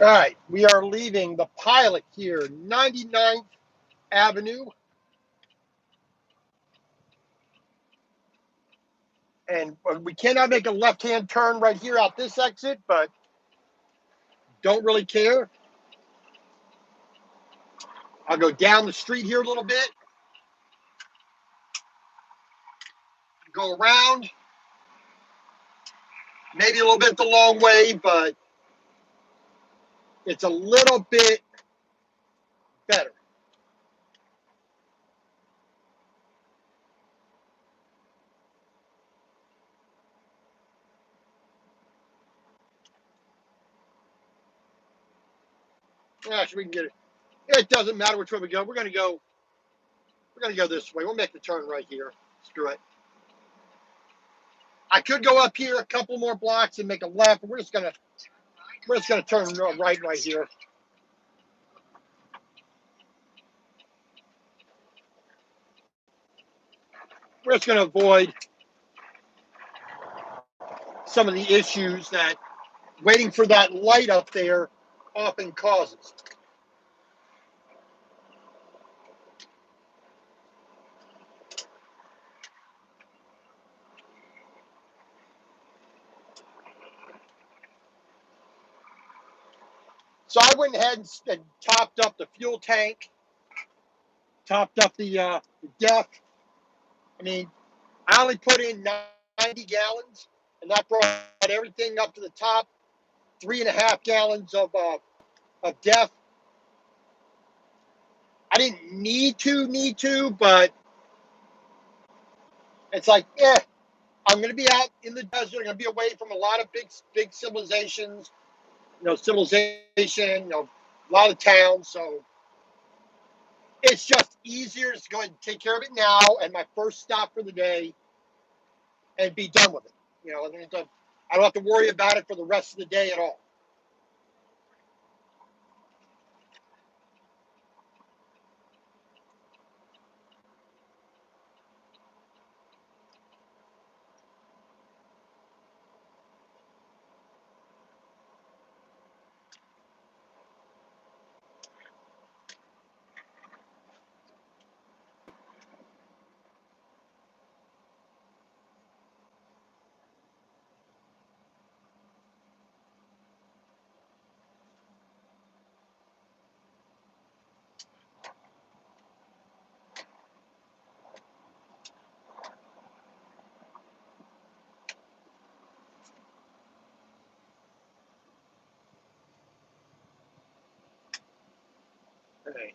All right, we are leaving the Pilot here, 99th Avenue. And we cannot make a left-hand turn right here out this exit, but don't really care. I'll go down the street here a little bit, go around, maybe a little bit the long way, but it's a little bit better. Actually, we can get it. It doesn't matter which way we go. We're gonna go this way. We'll make the turn right here. Screw it. I could go up here a couple more blocks and make a left, but we're just gonna turn right here. We're just gonna avoid some of the issues that waiting for that light up there often causes. So I went ahead and topped up the fuel tank, topped up the deck. I mean, I only put in 90 gallons, and that brought everything up to the top. 3.5 gallons of depth. I didn't need to, but it's like, I'm going to be out in the desert. I'm going to be away from a lot of big civilizations, a lot of towns. So it's just easier to go ahead and take care of it now, and my first stop for the day, and be done with it. I don't have to worry about it for the rest of the day at all. All right.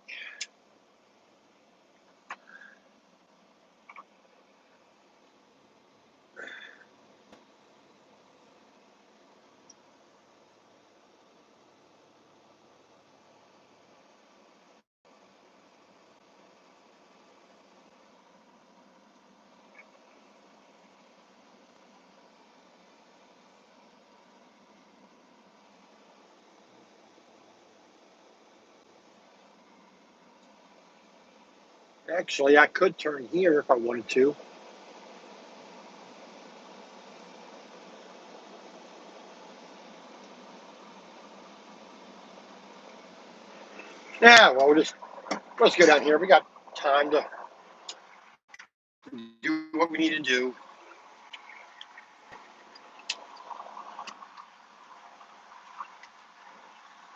Actually, I could turn here if I wanted to. Yeah, well, let's go down here. We got time to what we need to do.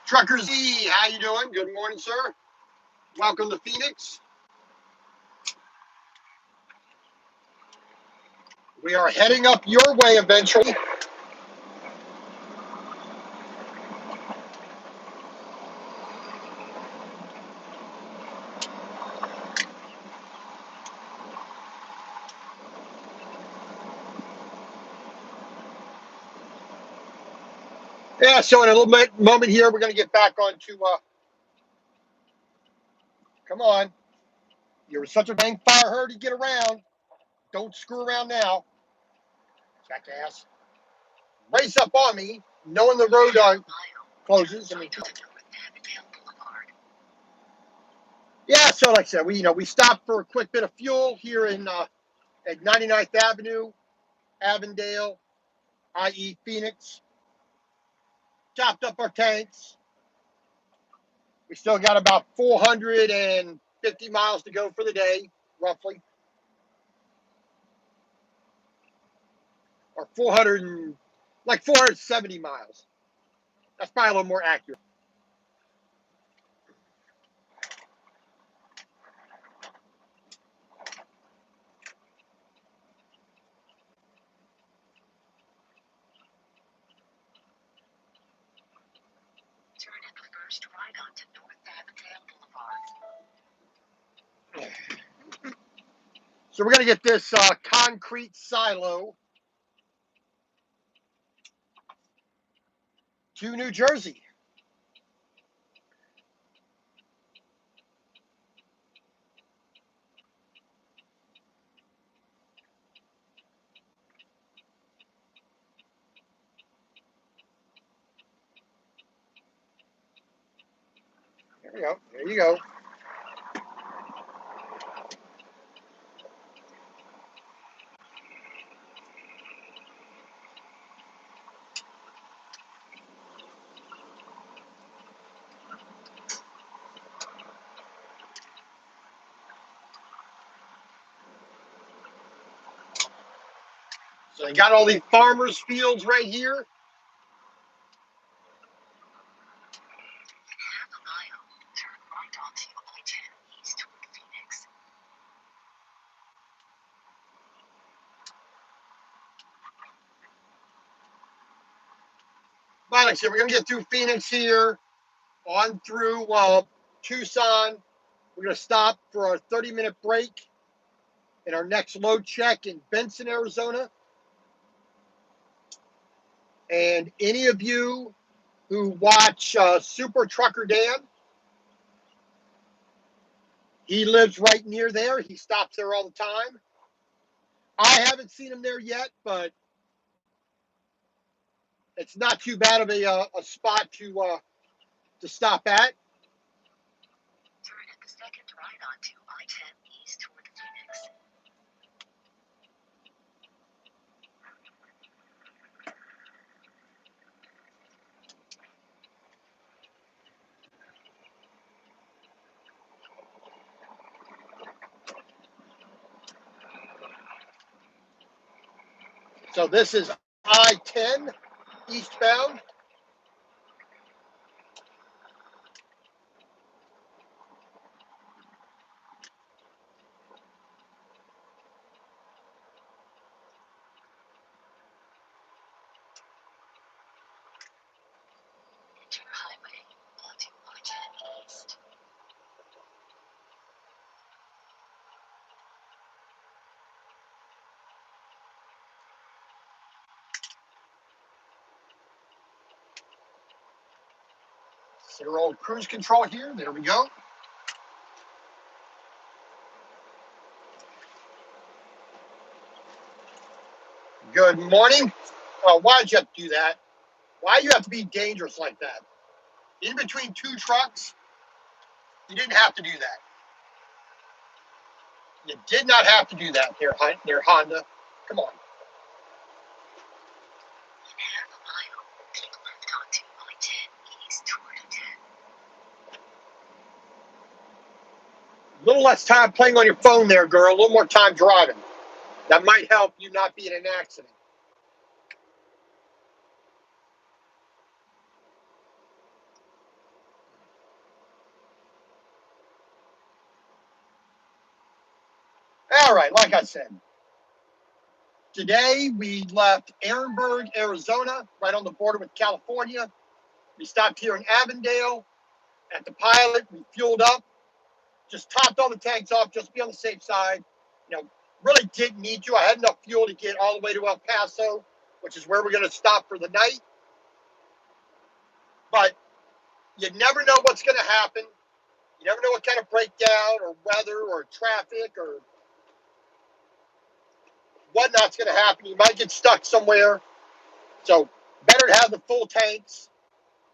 Trucker Z, how you doing? Good morning, sir. Welcome to Phoenix. We are heading up your way eventually. Yeah, so in a little moment here, we're going to get back on to, come on. You're such a dang fire herd to get around. Don't screw around now. Jackass. Race up on me, knowing the road closes. I mean, yeah, so like I said, we stopped for a quick bit of fuel here in at 99th Avenue, Avondale, i.e. Phoenix. Topped up our tanks. We still got about 450 miles to go for the day, roughly. Or 470 miles. That's probably a little more accurate. Turn at the first right onto North Avondale Boulevard. So we're going to get this concrete silo to New Jersey. There we go. There you go. So you got all these farmers' fields right here. In half a mile, turn right onto I-10 east toward Phoenix. But like I said, we're going to get through Phoenix here, on through Tucson. We're going to stop for our 30-minute break in our next load check in Benson, Arizona. And any of you who watch Super Trucker Dan, he lives right near there. He stops there all the time. I haven't seen him there yet, but it's not too bad of a spot to stop at. Turn at the second right onto I-10 east toward Phoenix. So this is I-10 eastbound. Enter highway onto I-10 east. Set our old cruise control here. There we go. Good morning. Why'd you have to do that? Why you have to be dangerous like that? In between two trucks, you didn't have to do that. You did not have to do that there, Honda. Come on. In half a mile, take left onto I-10 east toward 10. A little less time playing on your phone there, girl. A little more time driving. That might help you not be in an accident. All right, like I said, today we left Ehrenberg, Arizona, right on the border with California. We stopped here in Avondale at the Pilot. We fueled up, just topped all the tanks off, just to be on the safe side. You know, really didn't need to. I had enough fuel to get all the way to El Paso, which is where we're going to stop for the night. But you never know what's going to happen. You never know what kind of breakdown or weather or traffic or whatnot's going to happen. You might get stuck somewhere. So better to have the full tanks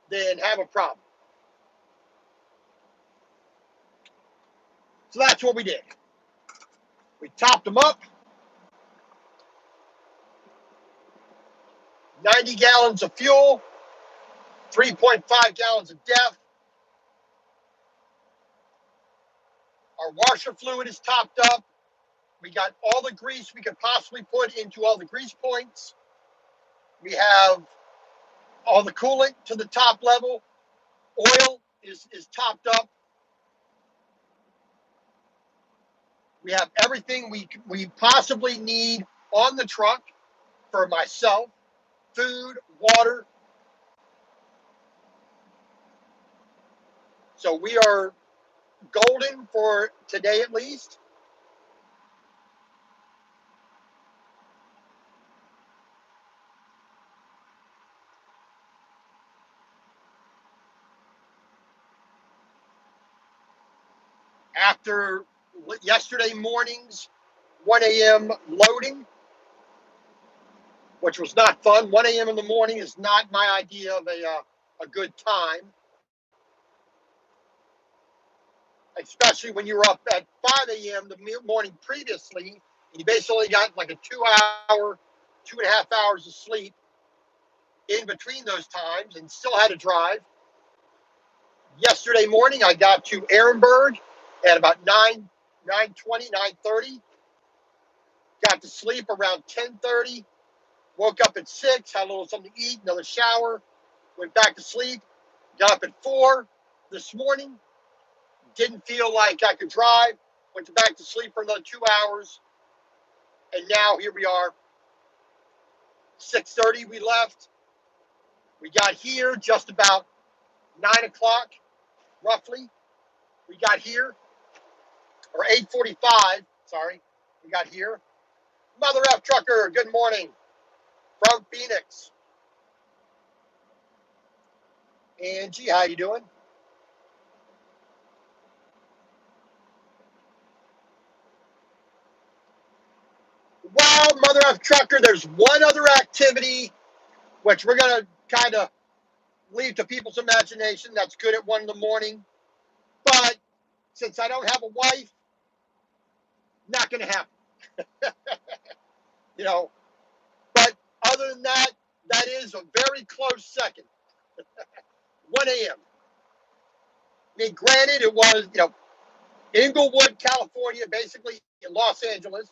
than have a problem. So that's what we did. We topped them up. 90 gallons of fuel, 3.5 gallons of DEF. Our washer fluid is topped up. We got all the grease we could possibly put into all the grease points. We have all the coolant to the top level. Oil is topped up. We have everything we possibly need on the truck for myself, food, water. So we are golden for today at least. After yesterday morning's 1 a.m. loading, which was not fun. 1 a.m. in the morning is not my idea of a good time, especially when you were up at 5 a.m. the morning previously. And you basically got like a 2-hour, 2.5 hours of sleep in between those times and still had to drive. Yesterday morning, I got to Ehrenberg at about 9:20, 9:30. Got to sleep around 10:30. Woke up at 6, had a little something to eat, another shower, went back to sleep. Got up at 4 this morning. Didn't feel like I could drive. Went back to sleep for another 2 hours. And now here we are. 6:30 we left. We got here just about 9 o'clock, roughly. We got here, or 8:45, sorry. We got here. Mother F Trucker, good morning from Phoenix. Angie, how you doing? Well, Mother F Trucker, there's one other activity which we're going to kind of leave to people's imagination. That's good at 1 in the morning. But since I don't have a wife, not going to happen. You know, but other than that, that is a very close second. 1 a.m. I mean, granted, it was, Inglewood, California, basically in Los Angeles.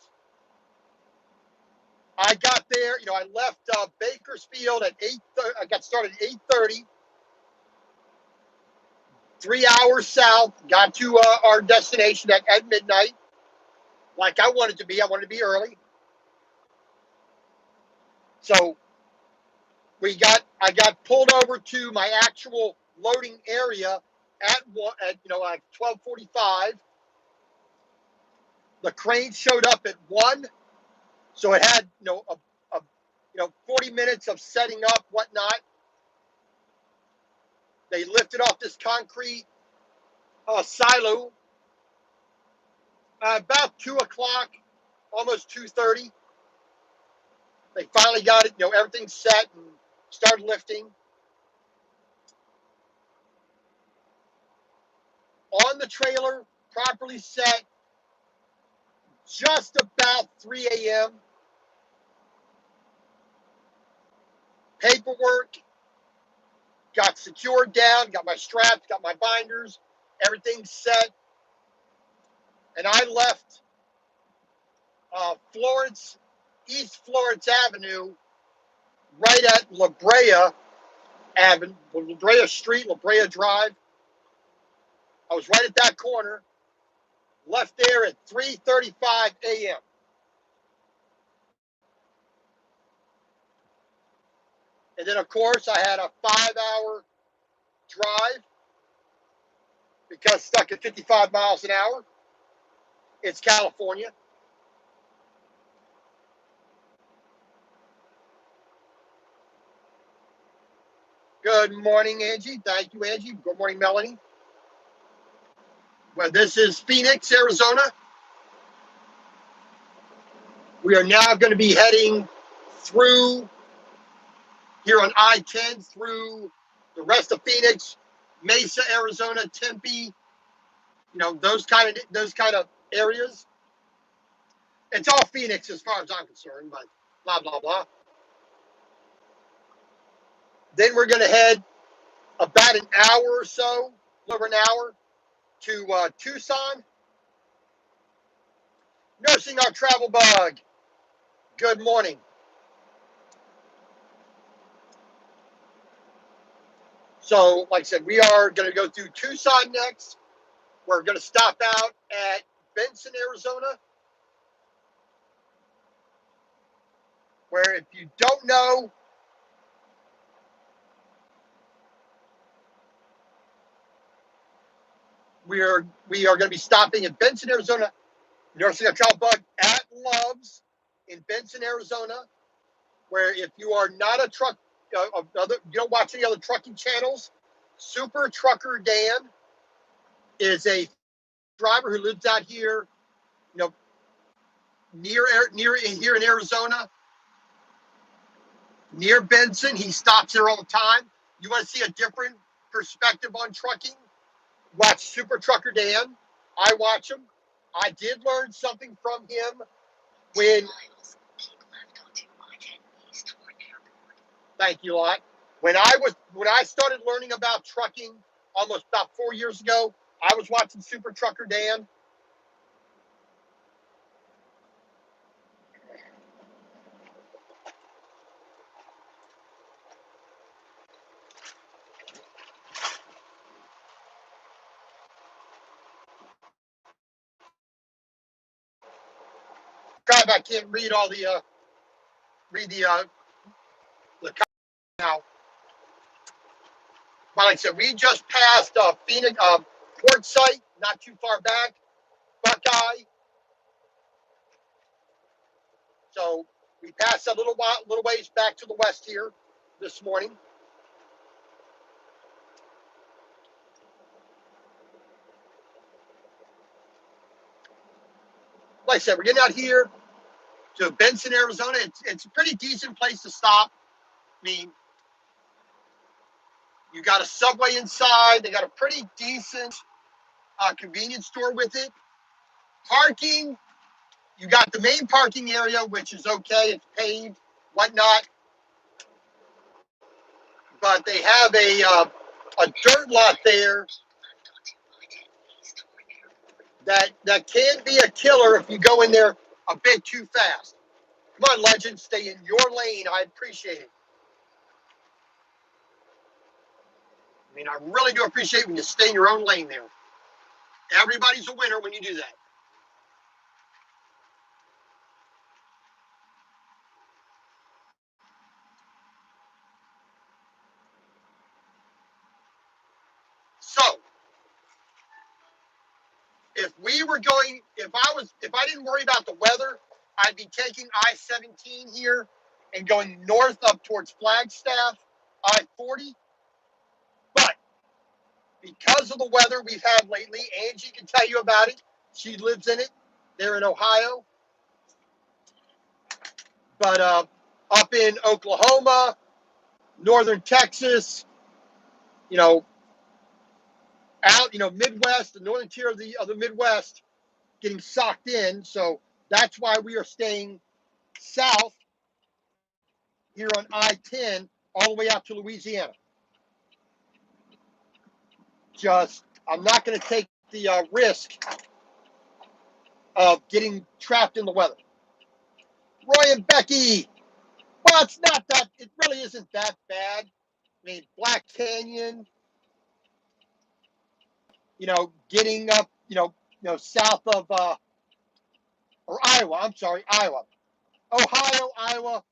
I got there, I left Bakersfield at 8. I got started at 8:30. 3 hours south, got to our destination at midnight. Like I wanted to be. I wanted to be early. So I got pulled over to my actual loading area at 12:45. The crane showed up at 1, so it had 40 minutes of setting up, whatnot. They lifted off this concrete silo about 2 o'clock, almost 2:30. They finally got it, everything set and started lifting. On the trailer, properly set, just about 3 a.m. Paperwork got secured down, got my straps, got my binders, everything set. And I left Florence, East Florence Avenue, right at La Brea Avenue, La Brea Street, La Brea Drive. I was right at that corner. Left there at 3:35 a.m. And then, of course, I had a 5-hour drive because stuck at 55 miles an hour. It's California. Good morning, Angie. Thank you, Angie. Good morning, Melanie. Well, this is Phoenix, Arizona. We are now going to be heading through here on I-10 through the rest of Phoenix, Mesa, Arizona, Tempe, those kind of areas. It's all Phoenix as far as I'm concerned, but blah blah blah. Then we're going to head about an hour or so, over an hour, to Tucson. Nursing our travel bug. Good morning. So, like I said, we are going to go through Tucson next. We're going to stop out at Benson, Arizona, where, if you don't know, we are going to be stopping at Benson, Arizona, nursing a travel bug at Love's in Benson, Arizona, where, if you are not a truck, you don't watch any other trucking channels, Super Trucker Dan is a driver who lives out here, near here in Arizona, near Benson. He stops there all the time. You want to see a different perspective on trucking? Watch Super Trucker Dan. I watch him. I did learn something from him when. 2 miles, keep left onto I-10 east toward airport. Thank you a lot. When I started learning about trucking almost about 4 years ago, I was watching Super Trucker Dan. God, I can't read all the now. But like I said, we just passed Phoenix Port Site, not too far back, Buckeye. So we passed a little ways back to the west here this morning. Like I said, we're getting out here to Benson, Arizona. It's a pretty decent place to stop. I mean, you got a Subway inside. They got a pretty decent convenience store with it. Parking, you got the main parking area, which is okay. It's paved, whatnot. But they have a dirt lot there that can be a killer if you go in there a bit too fast. Come on, legend, stay in your lane. I appreciate it. I mean, I really do appreciate when you stay in your own lane there. Everybody's a winner when you do that. So, if I didn't worry about the weather, I'd be taking I-17 here and going north up towards Flagstaff, I-40. But because of the weather we've had lately, Angie can tell you about it. She lives in it. They're in Ohio. But up in Oklahoma, northern Texas, Midwest, the northern tier of the Midwest, getting socked in. So that's why we are staying south here on I-10 all the way out to Louisiana. I'm not going to take the risk of getting trapped in the weather. Roy and Becky. Well, it's not that. It really isn't that bad. I mean, Black Canyon. Getting up. South of or Iowa. I'm sorry, Iowa, Ohio, Iowa.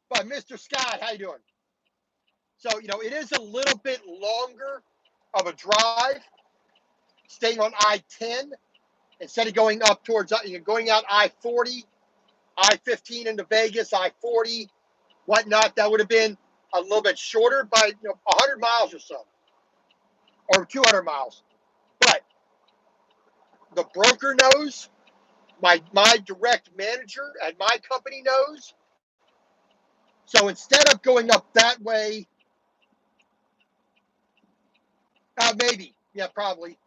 But Mr. Scott, how you doing? So it is a little bit longer of a drive, staying on I-10 instead of going up towards going out I-40, I-15 into Vegas, I-40, whatnot. That would have been a little bit shorter by 100 miles or so, or 200 miles. But the broker knows, my direct manager at my company knows. So instead of going up that way, maybe, yeah, probably.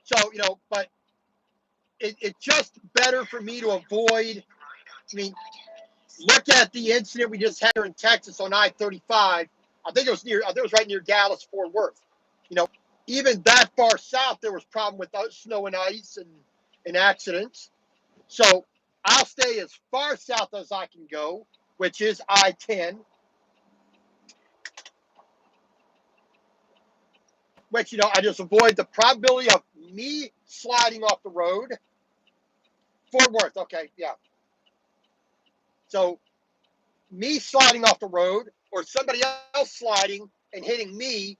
So but it's just better for me to avoid. I mean, look at the incident we just had here in Texas on I-35. I think it was right near Dallas, Fort Worth. Even that far south, there was problem with snow and ice and accidents. So I'll stay as far south as I can go, which is I-10, which, I just avoid the probability of me sliding off the road. Fort Worth, okay, yeah. So me sliding off the road or somebody else sliding and hitting me,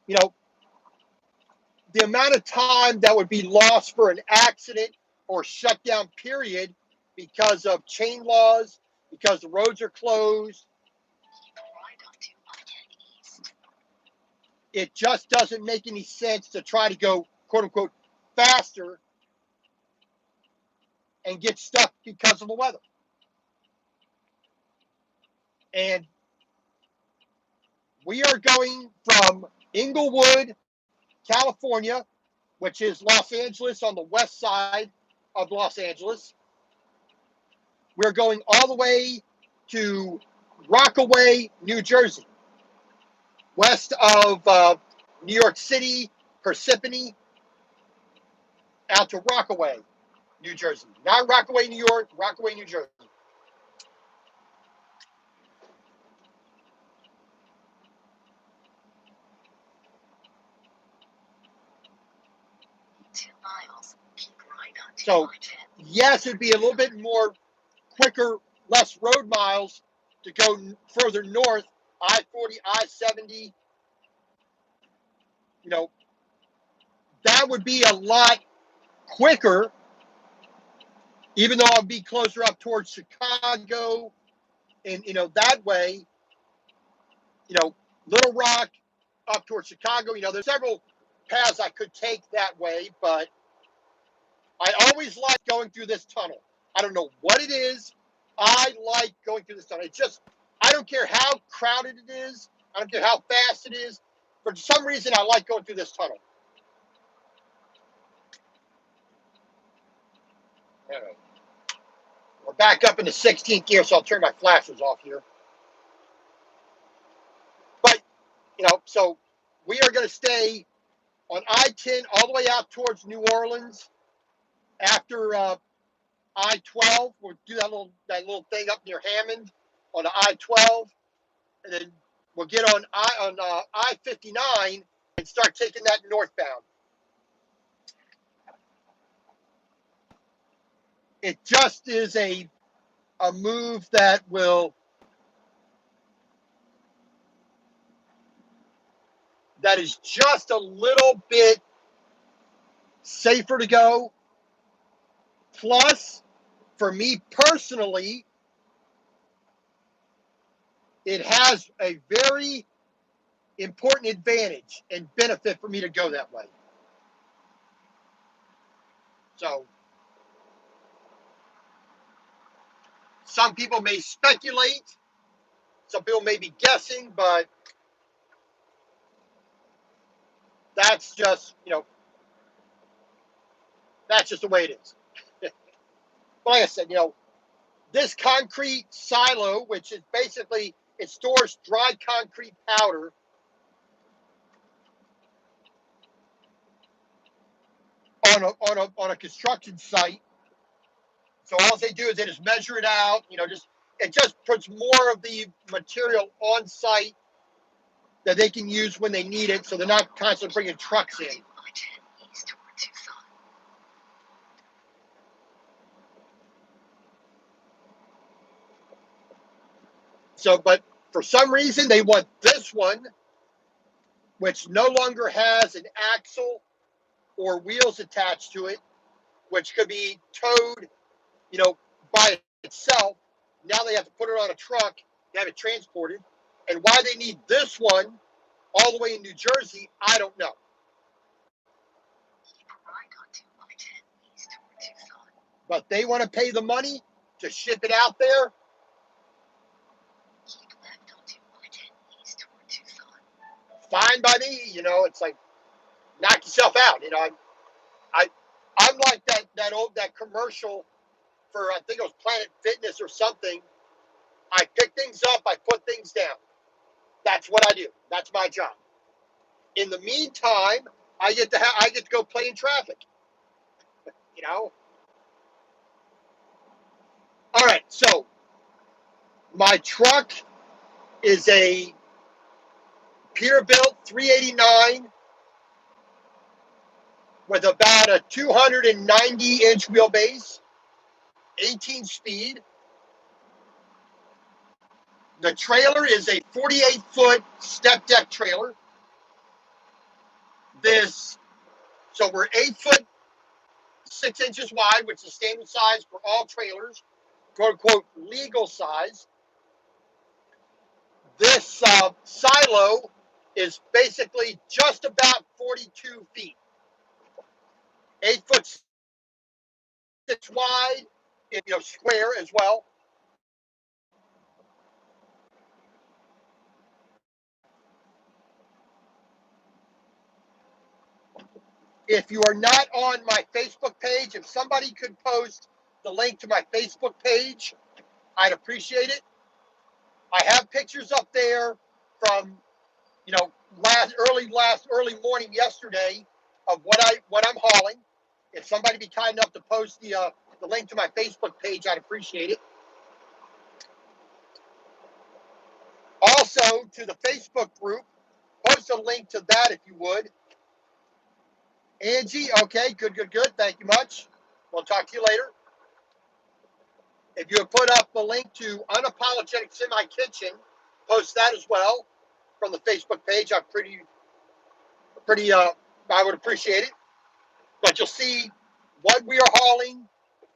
the amount of time that would be lost for an accident or shutdown period because of chain laws, because the roads are closed, it just doesn't make any sense to try to go, quote unquote, faster and get stuck because of the weather. And we are going from Inglewood, California, which is Los Angeles, on the west side of Los Angeles. We're going all the way to Rockaway, New Jersey, west of New York City, Parsippany, out to Rockaway, New Jersey. Not Rockaway, New York, Rockaway, New Jersey. So, yes, it'd be a little bit more quicker, less road miles to go further north, I-40, I-70. That would be a lot quicker, even though I'd be closer up towards Chicago and, that way, Little Rock up towards Chicago. There's several paths I could take that way, but I always like going through this tunnel. I don't know what it is. I like going through this tunnel. It's just, I don't care how crowded it is. I don't care how fast it is. For some reason, I like going through this tunnel. Anyway, we're back up in the 16th gear, so I'll turn my flashers off here. But, so we are going to stay on I-10 all the way out towards New Orleans. After I-12, we'll do that little thing up near Hammond on the I-12, and then we'll get on I-59 and start taking that northbound. It just is a move that is just a little bit safer to go. Plus, for me personally, it has a very important advantage and benefit for me to go that way. So, some people may speculate, some people may be guessing, but that's just, that's just the way it is. But like I said, this concrete silo, which is basically, it stores dry concrete powder. on a construction site. So all they do is they just measure it out. It just puts more of the material on site that they can use when they need it, so they're not constantly bringing trucks in. I-10 east toward Tucson. So, but for some reason they want this one, which no longer has an axle or wheels attached to it, which could be towed, by itself. Now they have to put it on a truck to have it transported. And why they need this one all the way in New Jersey, I don't know. Keep right onto I-10 east toward Tucson. But they want to pay the money to ship it out there. Keep left onto I-10 east toward Tucson. Fine by me. It's like, knock yourself out. I'm like that commercial for, I think it was Planet Fitness or something. I pick things up, I put things down. That's what I do. That's my job. In the meantime, I get to go play in traffic. All right, so my truck is a Peterbilt 389 with about a 290-inch wheelbase, 18 speed. The trailer is a 48-foot step deck trailer. So we're 8 foot 6 inches wide, which is standard size for all trailers, quote unquote legal size. This silo is basically just about 42 feet, 8 foot 6 wide, square as well. If you are not on my Facebook page, if somebody could post the link to my Facebook page, I'd appreciate it. I have pictures up there from, early morning yesterday of what I'm hauling. If somebody be kind enough to post the link to my Facebook page, I'd appreciate it. Also, to the Facebook group, post a link to that if you would. Angie, okay, good. Thank you much. We'll talk to you later. If you would put up the link to Unapologetic Semi Kitchen, post that as well from the Facebook page. I'm pretty. I would appreciate it. But you'll see what we are hauling.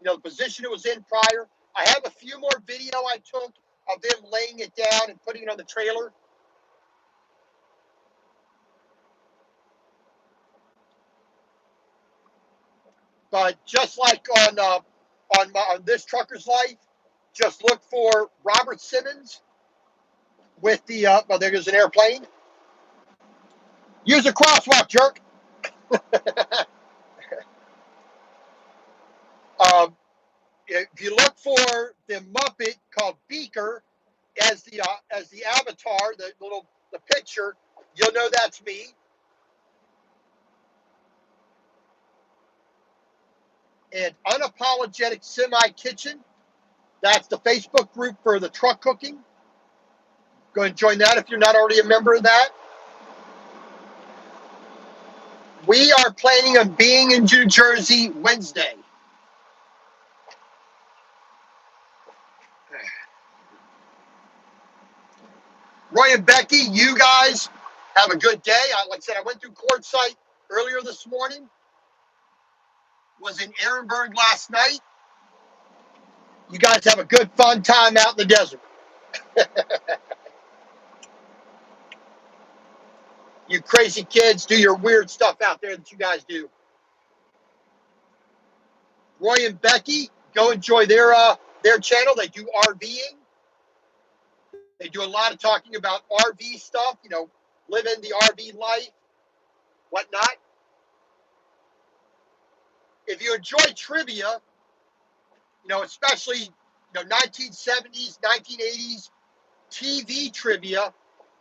The position it was in prior. I have a few more video I took of them laying it down and putting it on the trailer. But just like on this Trucker's Life, just look for Robert Simmons with the. Well, there goes an airplane. Use a crosswalk, jerk. If you look for the Muppet called Beaker as the avatar, the picture, you'll know that's me. And Unapologetic Semi Kitchen, that's the Facebook group for the truck cooking. Go and join that if you're not already a member of that. We are planning on being in New Jersey Wednesday. Roy and Becky, you guys have a good day. Like I said, I went through Quartzsite earlier this morning. Was in Ehrenberg last night. You guys have a good, fun time out in the desert. You crazy kids do your weird stuff out there that you guys do. Roy and Becky, go enjoy their channel. They do RVing. They do a lot of talking about RV stuff, living the RV life, whatnot. If you enjoy trivia, especially 1970s, 1980s TV trivia,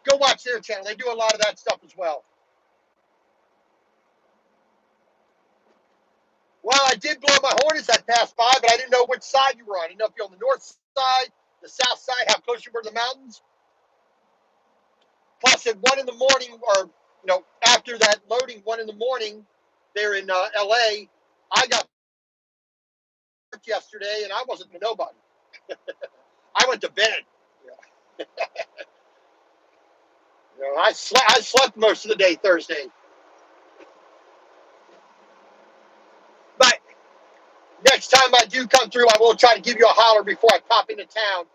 go watch their channel. They do a lot of that stuff as well. Well, I did blow my horn as I passed by, but I didn't know which side you were on. I didn't know if you're on the north side, the south side, how close you were to the mountains. Plus, at 1 in the morning, or after that loading, 1 in the morning, there in L.A., I got yesterday, and I wasn't for nobody. I went to bed. I slept most of the day Thursday. But next time I do come through, I will try to give you a holler before I pop into town.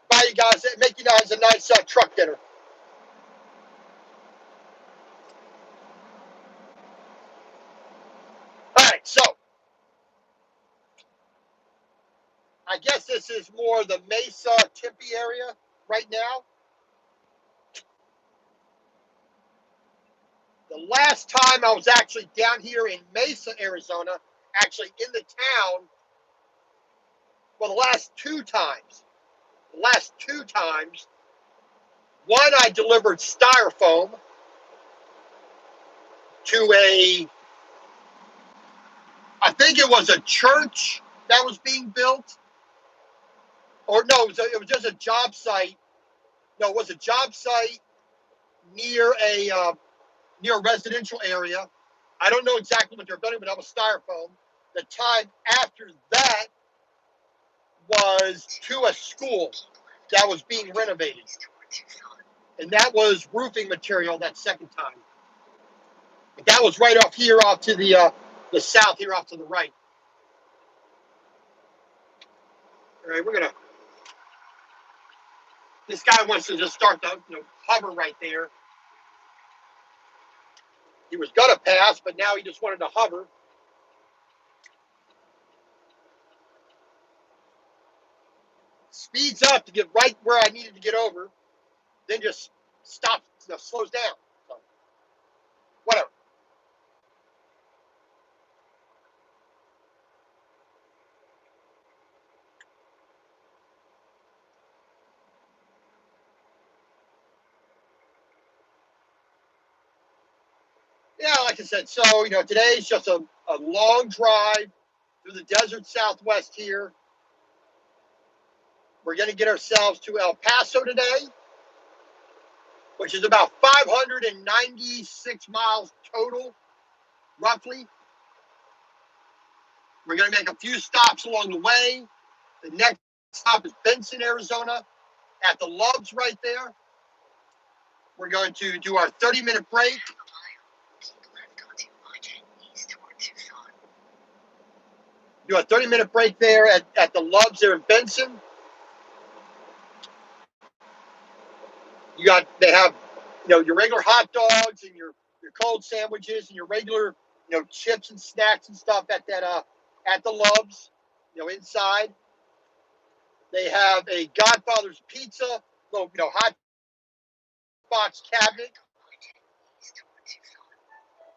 Buy you guys, make you guys a nice truck dinner. All right, so I guess this is more the Mesa Tempe area right now. The last time I was actually down here in Mesa, Arizona, actually in the town, well, the last two times, one I delivered styrofoam to I think it was a church that was being built, or no, it was just a job site. No, it was a job site near near a residential area. I don't know exactly what they're building, but that was styrofoam. The time after that was to a school that was being renovated, and that was roofing material that second time. That was right off here, off to the south, here off to the right. All right, we're gonna. This guy wants to just start the hover right there. He was gonna pass, but now he just wanted to hover. Speeds up to get right where I needed to get over, then just stops, slows down. So, whatever. Yeah, like I said, so today's just a long drive through the desert Southwest here. We're going to get ourselves to El Paso today, which is about 596 miles total, roughly. We're going to make a few stops along the way. The next stop is Benson, Arizona, at the Loves right there. We're going to do our 30-minute break. Do a 30-minute break there at the Loves there in Benson. They have your regular hot dogs and your cold sandwiches and your regular chips and snacks and stuff at the Loves, inside. They have a Godfather's Pizza, little hot box cabinet.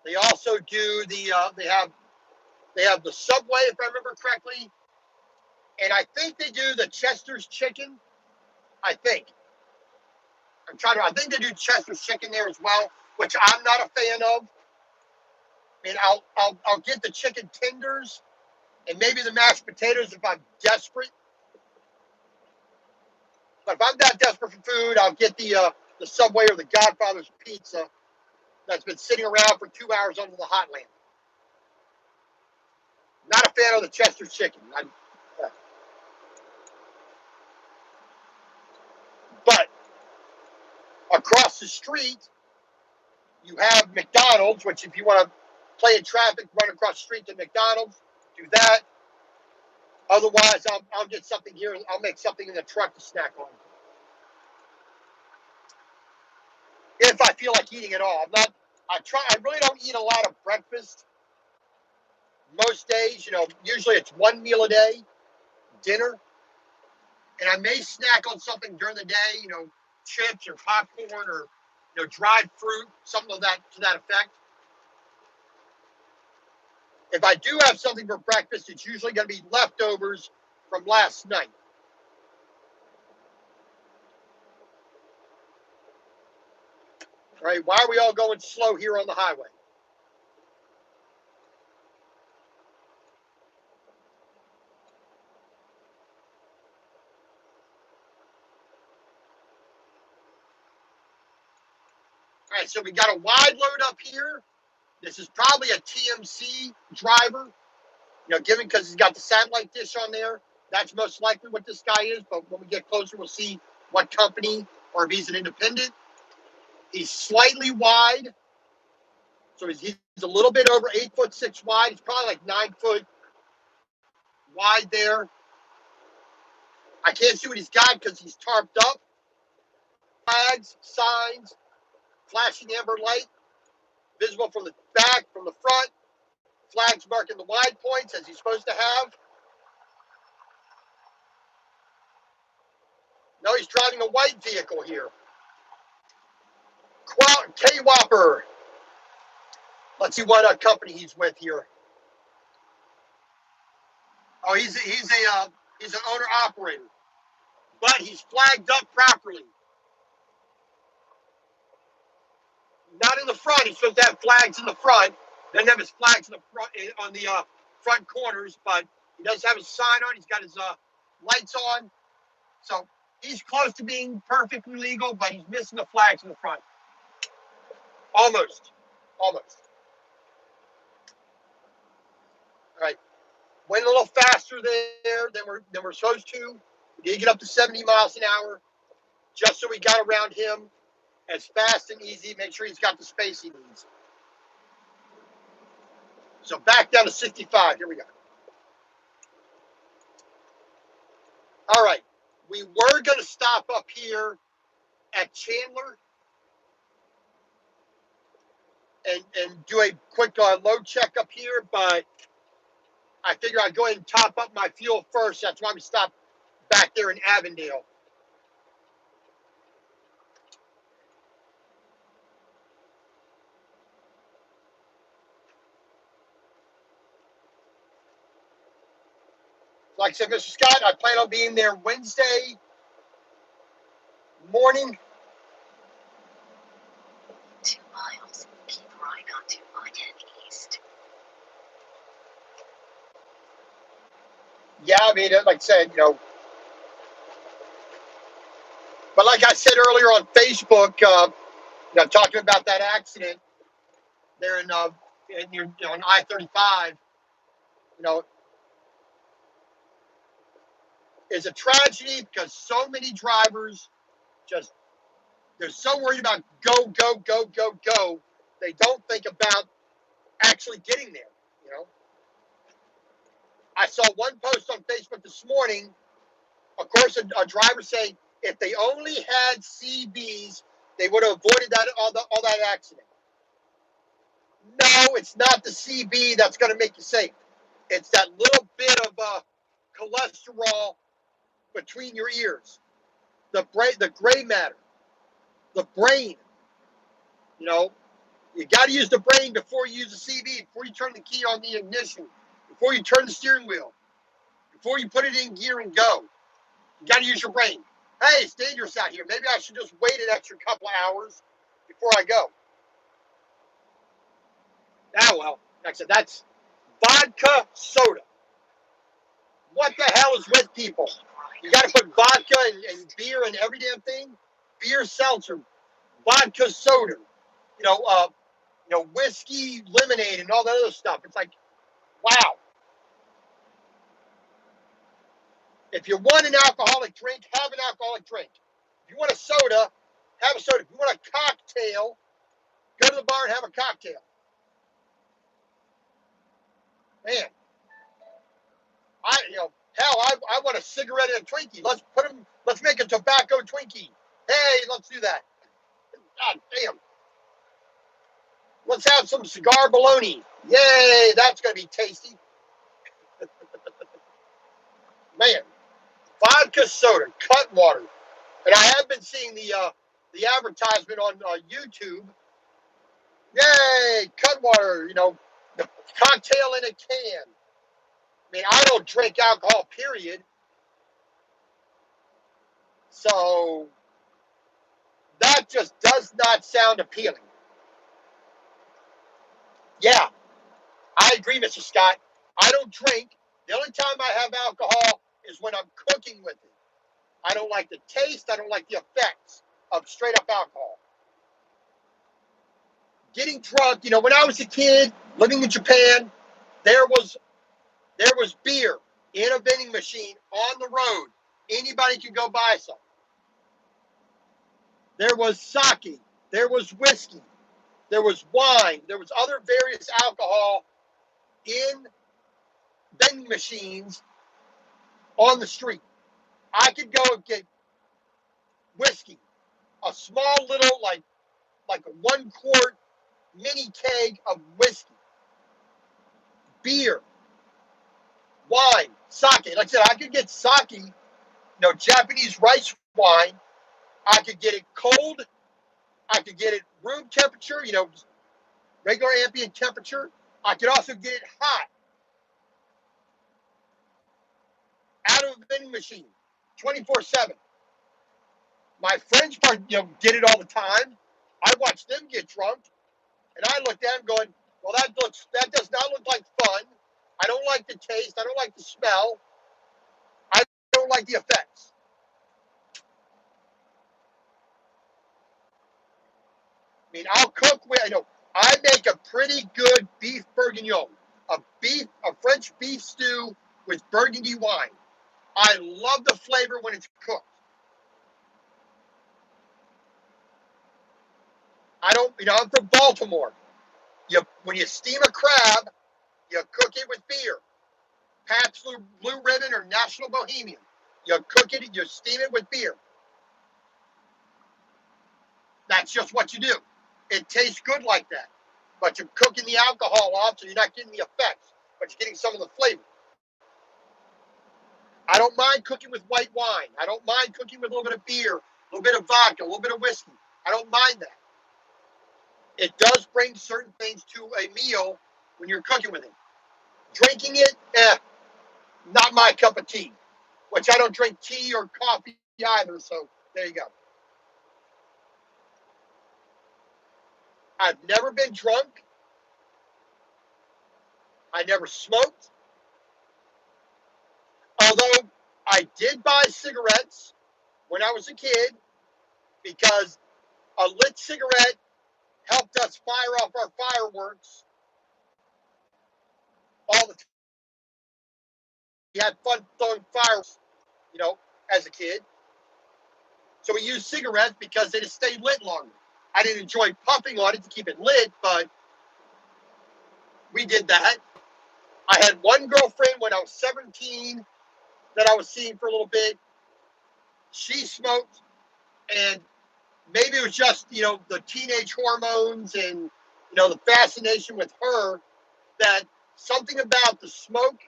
They also do they have the Subway, if I remember correctly, and I think they do the Chester's chicken. I think they do Chester's chicken there as well, which I'm not a fan of. I mean, I'll get the chicken tenders and maybe the mashed potatoes if I'm desperate. But if I'm not desperate for food, I'll get the Subway or the Godfather's Pizza that's been sitting around for 2 hours under the hot lamp. Not a fan of the Chester's chicken. But across the street, you have McDonald's, which if you want to play in traffic, run across the street to McDonald's, do that. Otherwise, I'll get something here. I'll make something in the truck to snack on. If I feel like eating at all. I really don't eat a lot of breakfast. Most days, usually it's one meal a day, dinner. And I may snack on something during the day, chips or popcorn or dried fruit, something of that to that effect. If I do have something for breakfast, it's usually going to be leftovers from last night. All right, why are we all going slow here on the highway? right, so we got a wide load up here. This is probably a TMC driver, given because he's got the satellite dish on there. That's most likely what this guy is, but when we get closer, we'll see what company or if he's an independent. He's slightly wide, so he's a little bit over 8'6" wide. He's probably like 9 foot wide there. I can't see what he's got because he's tarped up. Flags, signs, flashing amber light, visible from the back, from the front. Flags marking the wide points as he's supposed to have. No, he's driving a white vehicle here. K-Whopper. Let's see what company he's with here. Oh, he's an owner operator, but he's flagged up properly. Not in the front. He's supposed to have flags in the front. Doesn't have his flags in the front on the front corners, but he does have his sign on. He's got his lights on, so he's close to being perfectly legal, but he's missing the flags in the front. Almost. All right. Went a little faster there than we're supposed to. We did get up to 70 miles an hour, just so we got around him as fast and easy. Make sure he's got the space he needs. So back down to 65. Here we go. All right. We were going to stop up here at Chandler and do a quick load check up here, but I figure I'd go ahead and top up my fuel first. That's why we stopped back there in Avondale. Like I said, Mr. Scott, I plan on being there Wednesday morning. 2 miles. Keep right onto I-10 East. Yeah, I mean, like I said, but like I said earlier on Facebook, talking about that accident there in on I-35, is a tragedy because so many drivers they're so worried about go, they don't think about actually getting there, I saw one post on Facebook this morning, of course, a driver saying if they only had CBs, they would have avoided all that accident. No, it's not the CB that's going to make you safe. It's that little bit of cholesterol between your ears, the gray matter, the brain. You got to use the brain before you use the CB, before you turn the key on the ignition, before you turn the steering wheel, before you put it in gear and go. You got to use your brain. Hey, it's dangerous out here. Maybe I should just wait an extra couple of hours before I go. Ah, well, like I said, that's vodka soda. What the hell is with people? You got to put vodka and beer in every damn thing. Beer seltzer, vodka soda, whiskey lemonade and all that other stuff. It's like, wow. If you want an alcoholic drink, have an alcoholic drink. If you want a soda, have a soda. If you want a cocktail, go to the bar and have a cocktail. Man, I want a cigarette and a Twinkie. Let's make a tobacco Twinkie. Hey, let's do that. God damn. Let's have some cigar bologna. Yay, that's going to be tasty. Man, vodka soda, Cutwater. And I have been seeing the advertisement on YouTube. Yay, Cutwater, the cocktail in a can. I mean, I don't drink alcohol, period. So that just does not sound appealing. Yeah, I agree, Mr. Scott. I don't drink. The only time I have alcohol is when I'm cooking with it. I don't like the taste. I don't like the effects of straight up alcohol. getting drunk. You know, when I was a kid living in Japan, there was beer in a vending machine on the road. Anybody could go buy some. There was sake. There was whiskey. There was wine. There was other various alcohol in vending machines on the street. I could go and get whiskey, a small little like a 1 quart mini keg of whiskey, beer, wine, sake. Like I said, I could get sake, you know, Japanese rice wine. I could get it cold. I could get it room temperature, you know, regular ambient temperature. I could also get it hot out of a vending machine, 24/7. My friends, you know, did it all the time. I watched them get drunk, and I looked at them going, "Well, that does not look like fun. I don't like the taste. I don't like the smell. I don't like the effects." I mean, I'll cook with, you know, I make a pretty good beef bourguignon, a French beef stew with Burgundy wine. I love the flavor when it's cooked. I don't, you know, I'm from Baltimore. When you steam a crab, you cook it with beer. Pabst Blue Ribbon or National Bohemian. You cook it, you steam it with beer. That's just what you do. It tastes good like that. But you're cooking the alcohol off, so you're not getting the effects, but you're getting some of the flavor. I don't mind cooking with white wine. I don't mind cooking with a little bit of beer, a little bit of vodka, a little bit of whiskey. I don't mind that. It does bring certain things to a meal when you're cooking with it. Drinking it, not my cup of tea, which I don't drink tea or coffee either, so there you go. I've never been drunk. I never smoked. Although I did buy cigarettes when I was a kid because a lit cigarette helped us fire off our fireworks all the time. We had fun throwing fireworks, you know, as a kid. So we used cigarettes because they just stayed lit longer. I didn't enjoy puffing on it to keep it lit, but we did that. I had one girlfriend when I was 17 that I was seeing for a little bit. She smoked, and maybe it was just, you know, the teenage hormones and, you know, the fascination with her, that something about the smoke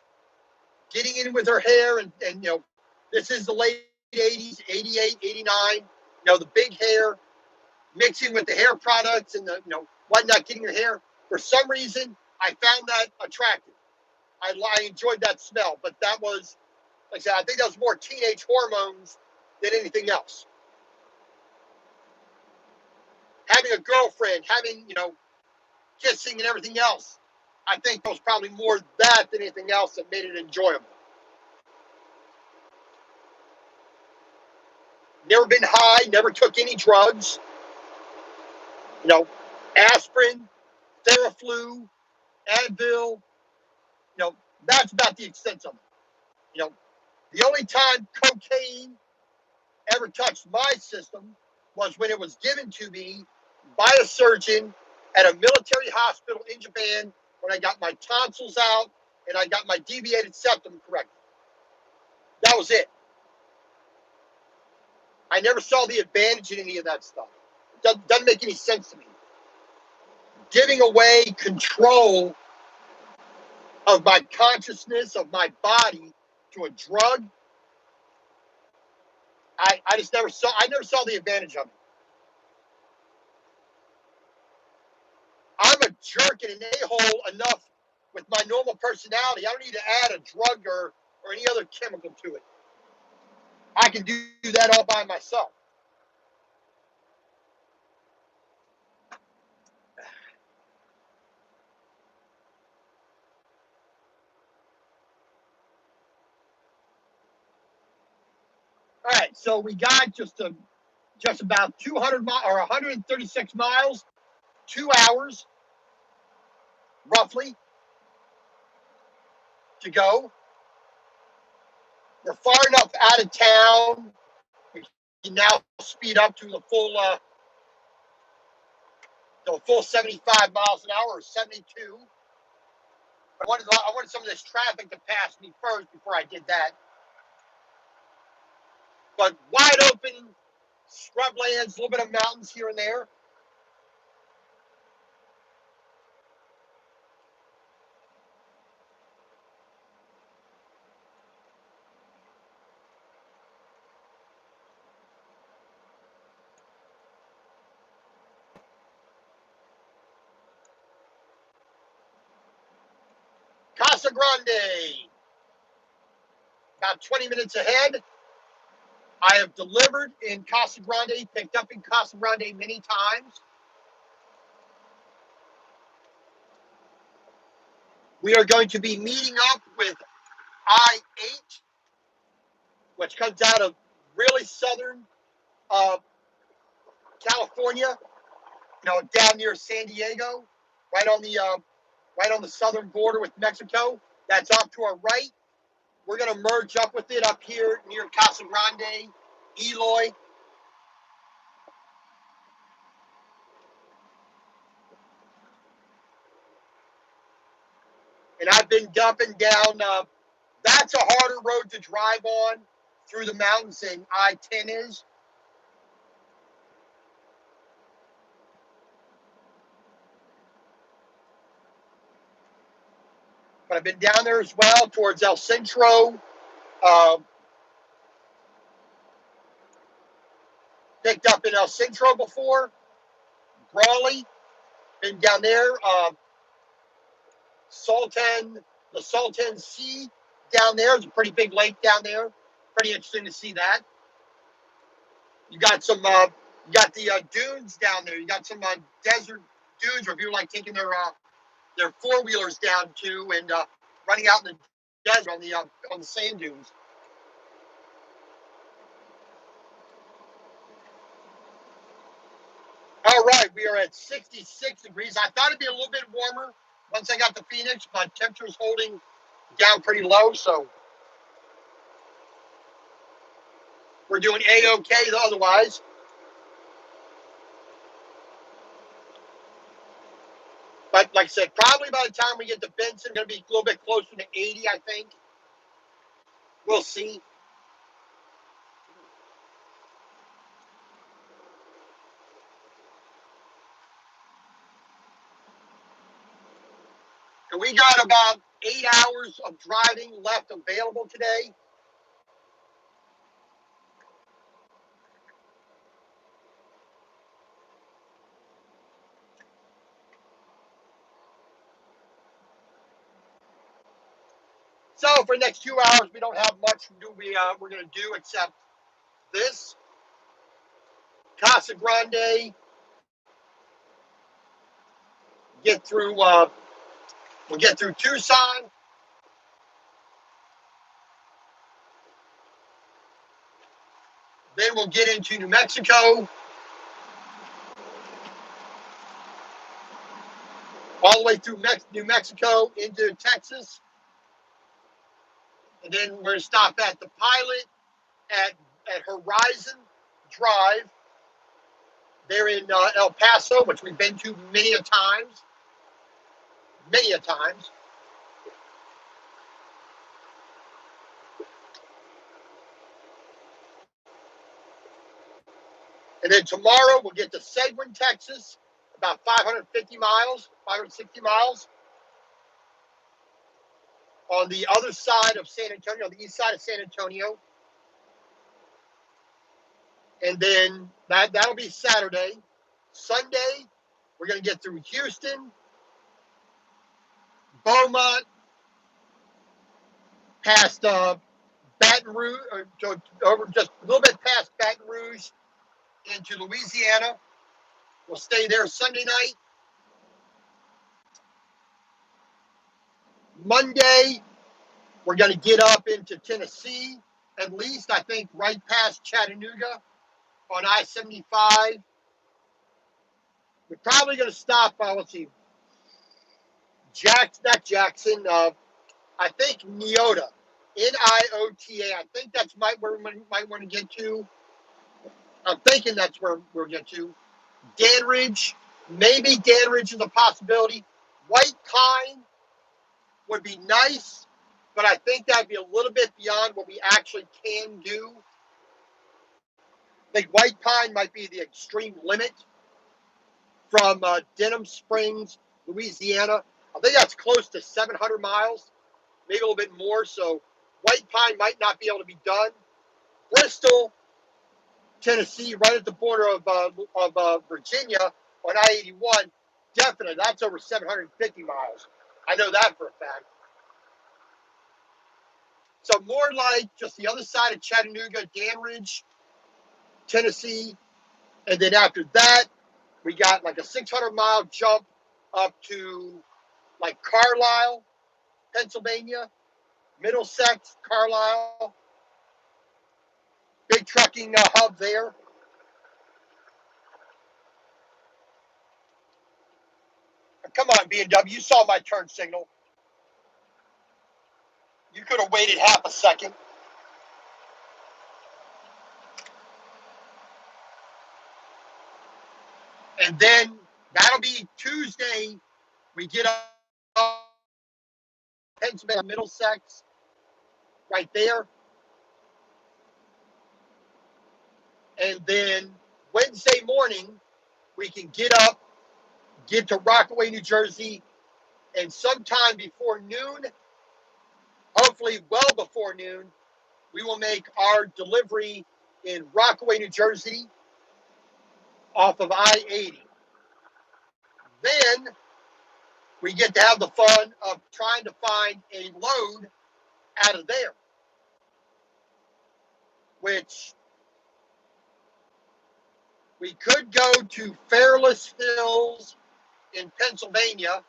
getting in with her hair and you know, this is the late 80s, 88, 89, you know, the big hair mixing with the hair products and the, you know, whatnot, getting your hair. For some reason, I found that attractive. I enjoyed that smell, but that was, like I said, I think that was more teenage hormones than anything else. Having a girlfriend, having, you know, kissing and everything else, I think it was probably more that than anything else that made it enjoyable. Never been high, never took any drugs. You know, aspirin, Theraflu, Advil, you know, that's about the extent of it. You know, the only time cocaine ever touched my system was when it was given to me by a surgeon at a military hospital in Japan when I got my tonsils out and I got my deviated septum corrected. That was it. I never saw the advantage in any of that stuff. It doesn't make any sense to me. Giving away control of my consciousness, of my body to a drug, I just never saw, I never saw the advantage of it. I'm a jerk and an a-hole enough with my normal personality. I don't need to add a drug or any other chemical to it. I can do that all by myself. All right, so we got just about 200 miles or 136 miles 2 hours, roughly, to go. We're far enough out of town. We can now speed up to the full 75 miles an hour or 72. I wanted some of this traffic to pass me first before I did that. But wide open scrublands, a little bit of mountains here and there. Casa Grande, about 20 minutes ahead. I have delivered in Casa Grande, picked up in Casa Grande many times. We are going to be meeting up with I-8, which comes out of really southern California, down near San Diego, right on the southern border with Mexico. That's off to our right. We're going to merge up with it up here near Casa Grande, Eloy. And I've been dumping down. That's a harder road to drive on through the mountains than I-10 is. But I've been down there as well towards El Centro. Picked up in El Centro before. Brawley, been down there. The Salton Sea down there is a pretty big lake down there. Pretty interesting to see that. You got some, you got the dunes down there. You got some desert dunes where people like taking their four-wheelers down to and running out in the desert on the sand dunes. All right, we are at 66 degrees. I thought it'd be a little bit warmer once I got to Phoenix, but temperature's holding down pretty low, so we're doing A-OK otherwise. But like I said, probably by the time we get to Benson, going to be a little bit closer to 80, I think. We'll see. And we got about 8 hours of driving left available today. So for the next 2 hours, we don't have much we're going to do except this. Casa Grande. We'll get through Tucson. Then we'll get into New Mexico. All the way through New Mexico into Texas. And then we're going to stop at the Pilot at Horizon Drive. They're in El Paso, which we've been to many a times. Many a times. And then tomorrow we'll get to Seguin, Texas, about 550 miles, 560 miles. On the other side of San Antonio, the east side of San Antonio. And then that'll be Saturday. Sunday, we're going to get through Houston, Beaumont, past Baton Rouge, over just a little bit past Baton Rouge into Louisiana. We'll stay there Sunday night. Monday, we're going to get up into Tennessee, at least, I think, right past Chattanooga on I-75. We're probably going to stop, let's see, not Jackson, I think Niota, Niota. I think that's where we might want to get to. I'm thinking that's where we'll get to. Danridge, maybe Danridge is a possibility. White Pine would be nice, but I think that'd be a little bit beyond what we actually can do. I think White Pine might be the extreme limit from Denham Springs, Louisiana. I think that's close to 700 miles, maybe a little bit more. So White Pine might not be able to be done. Bristol, Tennessee, right at the border of Virginia on I-81, definitely. That's over 750 miles. I know that for a fact. So more like just the other side of Chattanooga, Danridge, Tennessee. And then after that, we got like a 600-mile jump up to like Carlisle, Pennsylvania, Middlesex, Carlisle. Big trucking hub there. Come on, BMW. You saw my turn signal. You could have waited half a second. And then that'll be Tuesday. We get up Pennsylvania, Middlesex, right there. And then Wednesday morning, we can get up, get to Rockaway, New Jersey, and sometime before noon, hopefully well before noon, we will make our delivery in Rockaway, New Jersey, off of I-80. Then we get to have the fun of trying to find a load out of there, which we could go to Fairless Hills in Pennsylvania.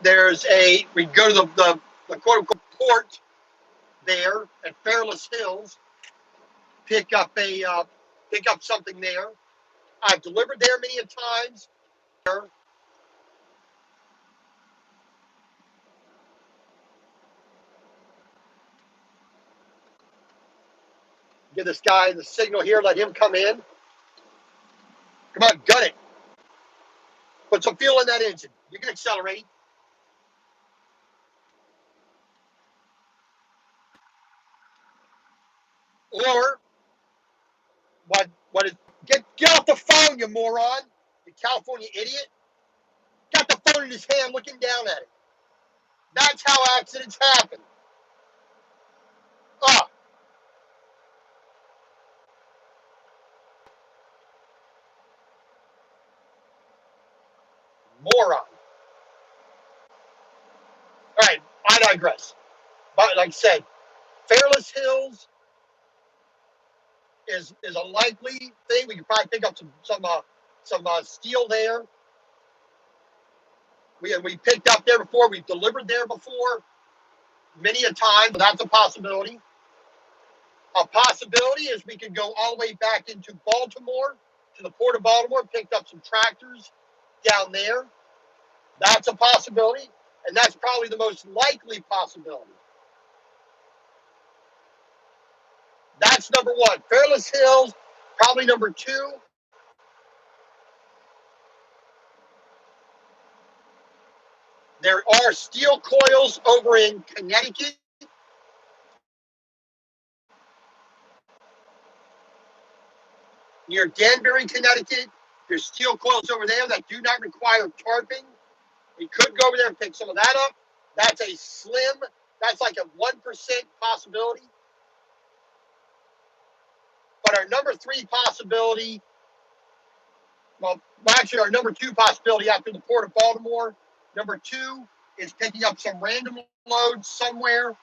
We go to the quote unquote port there at Fairless Hills, pick up something there. I've delivered there many a times. Give this guy the signal here, let him come in. Come on, gun it. Put some fuel in that engine. You can accelerate. Or what is get off the phone, you moron, you California idiot. Got the phone in his hand looking down at it. That's how accidents happen. Ah, moron. All right, I digress. But like I said, Fairless Hills is a likely thing. We can probably pick up some steel there. We picked up there before. We've delivered there before, many a time. But that's a possibility. A possibility is we could go all the way back into Baltimore, to the port of Baltimore, picked up some tractors down there. That's a possibility, and that's probably the most likely possibility. That's number one. Fairless Hills, probably number two. There are steel coils over in Connecticut. Near Danbury, Connecticut. There's steel coils over there that do not require tarping. We could go over there and pick some of that up. That's a slim, that's like a 1% possibility. But our number three possibility, well, actually our number two possibility after the port of Baltimore, number two is picking up some random load somewhere,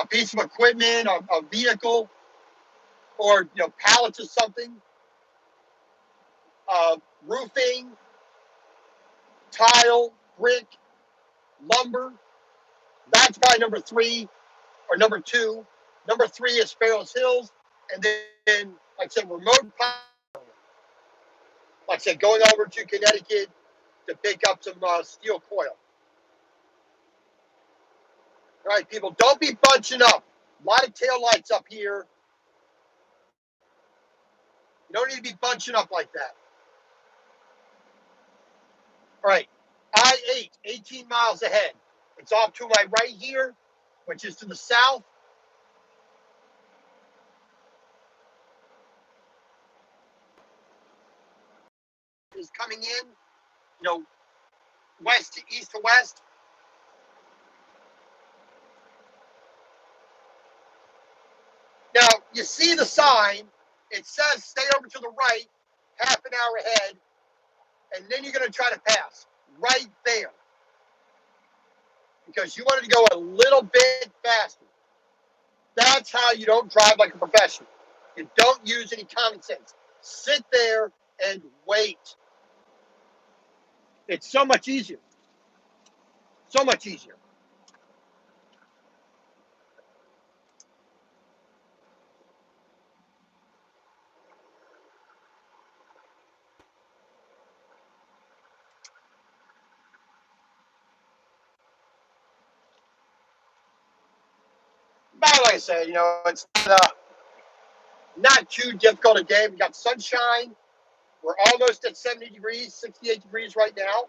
a piece of equipment, a vehicle, or pallets of something, roofing, tile, brick, lumber. That's probably number three or number two. Number three is Fairless Hills. and then, like I said, remote power. Like I said, going over to Connecticut to pick up some steel coil. All right, people, don't be bunching up. A lot of tail lights up here. You don't need to be bunching up like that. All right, I-8, 18 miles ahead. It's off to my right here, which is to the south. Is coming in, west to east to west. Now, you see the sign. It says stay over to the right, half an hour ahead, and then you're going to try to pass right there because you wanted to go a little bit faster. That's how you don't drive like a professional. You don't use any common sense. Sit there and wait. It's so much easier. So much easier. But like I said, it's not too difficult a day. We got sunshine. We're almost at 70 degrees, 68 degrees right now.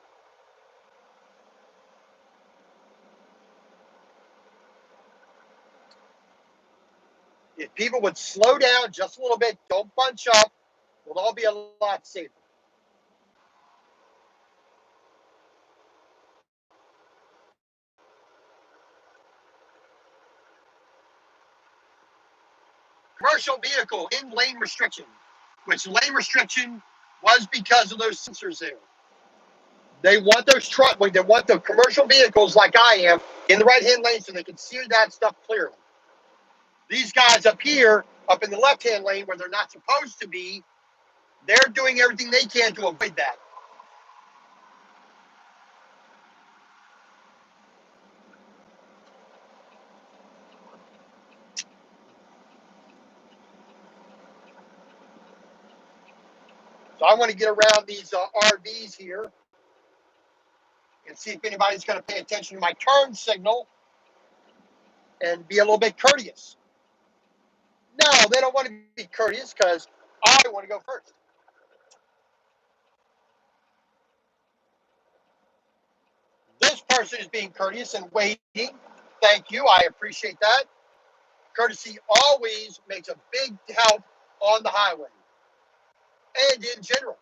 If people would slow down just a little bit, don't bunch up, we'll all be a lot safer. Commercial vehicle in lane restriction, which lane restriction was because of those sensors there. They want those they want the commercial vehicles like I am in the right-hand lane so they can see that stuff clearly. These guys up here, up in the left-hand lane where they're not supposed to be, they're doing everything they can to avoid that. So I want to get around these RVs here and see if anybody's going to pay attention to my turn signal and be a little bit courteous. No, they don't want to be courteous because I want to go first. This person is being courteous and waiting. Thank you. I appreciate that. Courtesy always makes a big help on the highway and in general.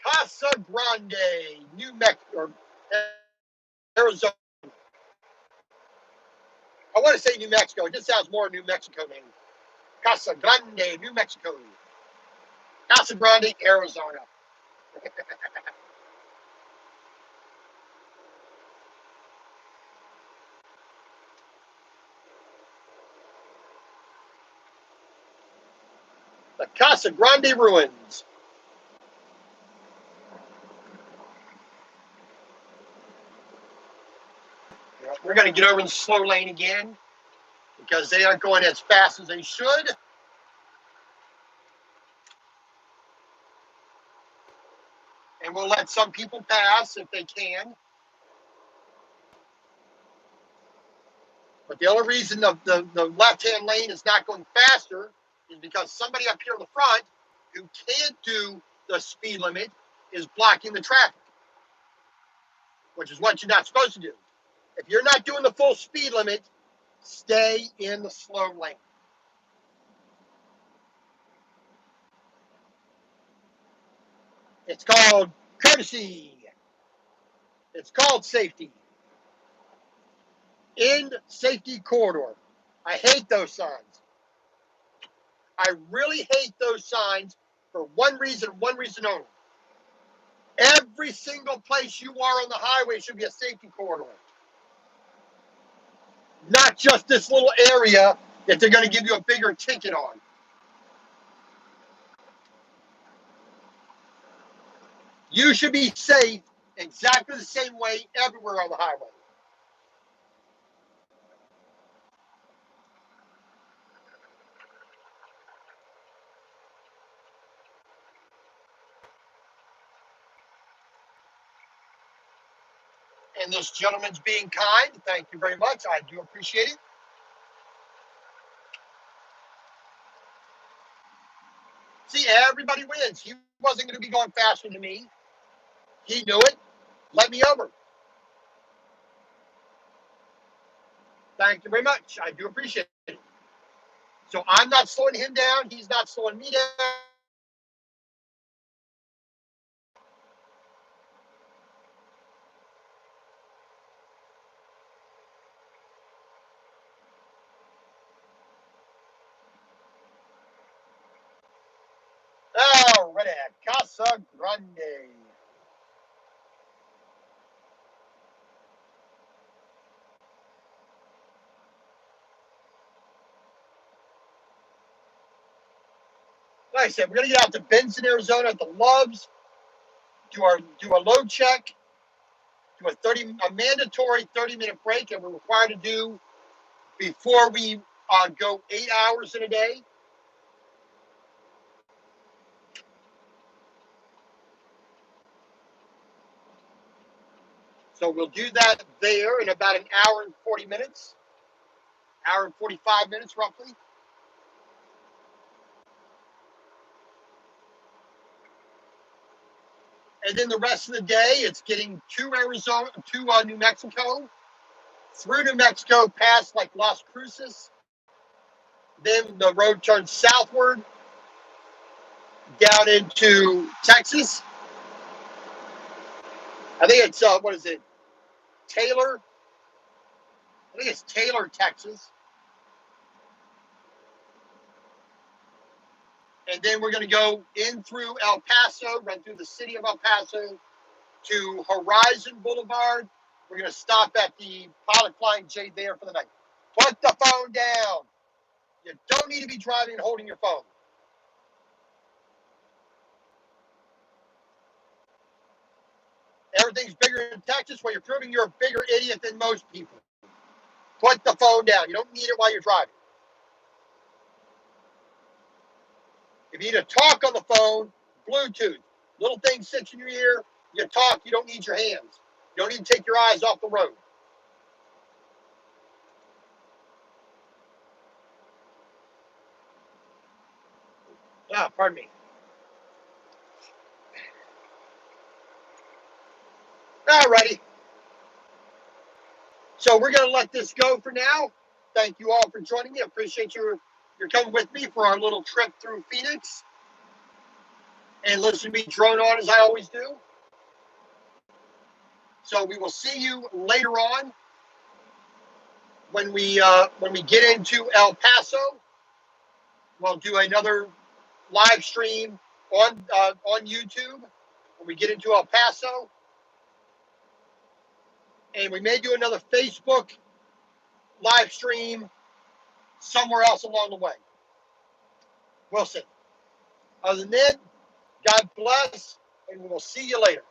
Casa Grande, New Mexico, Arizona. I want to say New Mexico. It just sounds more New Mexico name. Casa Grande, New Mexico. Casa Grande, Arizona. The Casa Grande ruins. We're going to get over in the slow lane again because they aren't going as fast as they should. And we'll let some people pass if they can. But the only reason the left-hand lane is not going faster is because somebody up here in the front who can't do the speed limit is blocking the traffic, which is what you're not supposed to do. If you're not doing the full speed limit, stay in the slow lane. It's called courtesy. It's called safety. In safety corridor. I hate those signs. I really hate those signs for one reason only. Every single place you are on the highway should be a safety corridor. Not just this little area that they're going to give you a bigger ticket on. You should be safe exactly the same way everywhere on the highway. And this gentleman's being kind. Thank you very much. I do appreciate it. See, everybody wins. He wasn't going to be going faster than me. He knew it. Let me over. Thank you very much. I do appreciate it. So I'm not slowing him down. He's not slowing me down. Oh, ready. Casa Grande. Like I said, we're going to get out to Benson, Arizona at the Loves, do a load check, do a mandatory 30-minute break that we're required to do before we go 8 hours in a day. So we'll do that there in about an hour and 40 minutes, hour and 45 minutes roughly. And then the rest of the day, it's getting to Arizona, to New Mexico, through New Mexico, past like Las Cruces. Then the road turns southward, down into Texas. I think it's, what is it? Taylor? I think it's Taylor, Texas. And then we're going to go in through El Paso, run through the city of El Paso to Horizon Boulevard. We're going to stop at the Pilot Flying J there for the night. Put the phone down. You don't need to be driving and holding your phone. Everything's bigger in Texas. Well, you're proving you're a bigger idiot than most people. Put the phone down. You don't need it while you're driving. If you need to talk on the phone, Bluetooth. Little thing sits in your ear. You talk. You don't need your hands. You don't need to take your eyes off the road. Ah, pardon me. Alrighty. So we're going to let this go for now. Thank you all for joining me. I appreciate your coming with me for our little trip through Phoenix. And listen to me drone on as I always do. So we will see you later on when we get into El Paso. We'll do another live stream on YouTube when we get into El Paso. And we may do another Facebook live stream somewhere else along the way. We'll see. Other than that, God bless, and we will see you later.